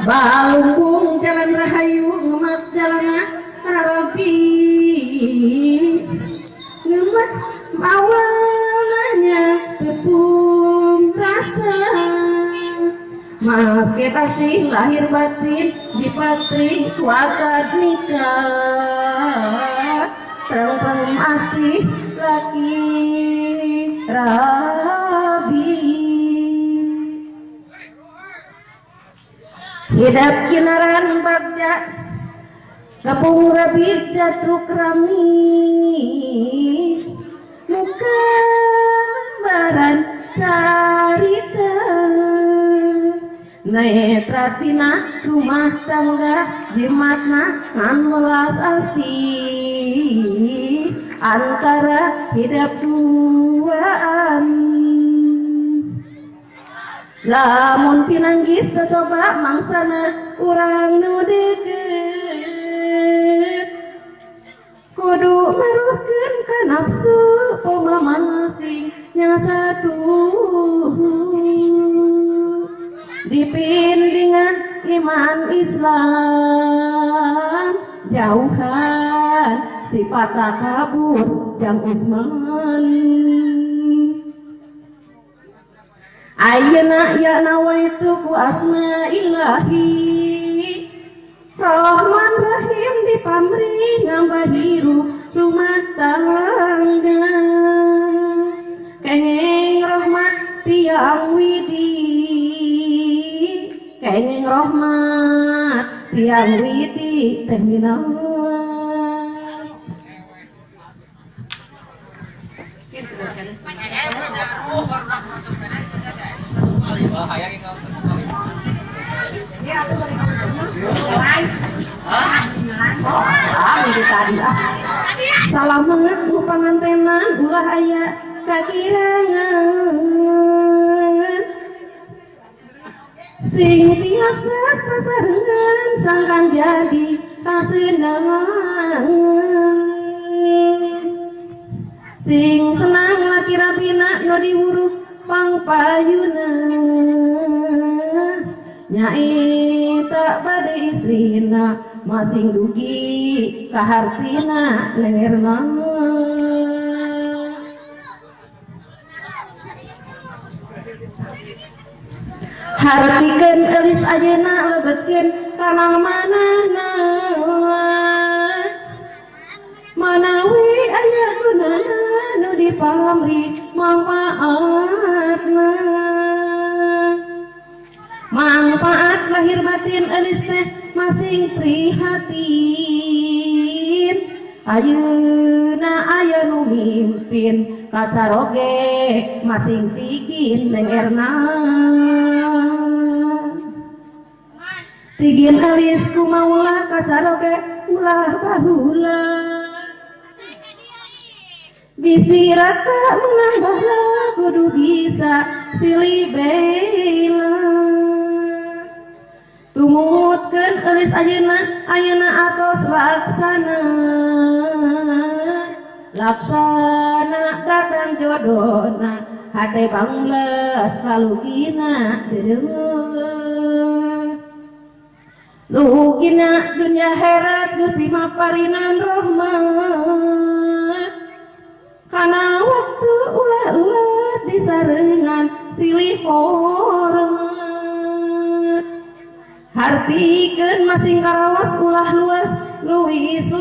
balungkung jalan rahayu ngemat jalan Arabi ngemat awalnya tepung rasa mas kita sih lahir batin di patri wakad nikah terang masih laki rabi hidup kinaran bagja kapung rabi jatuh kerami muka lembaran carita netratina rumah tangga jimatna ngan welas asih antara hidup duaan lamun pinanggis coba mangsana urang nu deket kudu meruhkeun ka nafsu pemamasing nya satu dipindingan iman Islam jauhan sifat takabur jang usman ayeuna ya nawaitu ku asma ilahi Rahman Rahim dipamri ngambahiru rumah tangga kenging rahmat tiang widi kenging rahmat tiang widi terminal salam banget nu pangantenan ulah aya kakirangan sing tiasa sasarengan sangkan jadi kasenangan sing senang laki rapina no diwuru pangpayuna nyai tak bade istrina masing dugi kahartina lengerna hartikeun eulis ajeuna lebetkeun kana manahna manawi aya gunana nu dipamri manfaatna manfaat lahir batin eulis teh masing prihatin ayeuna aya nu mimpin kacaroge masing tigin lengerna tigin eulis kumaula kacaroge ulah bahula bisi raka menambah kudu bisa silih bela tumutkeun eulis ayeuna atos laksana datang jodona hate bangles kalugina dedeung lugina dunya herat Gusti maparinan rahmat kana waktu ulah disarengan silih hormat hartikeun masing karawas ulah luas luwis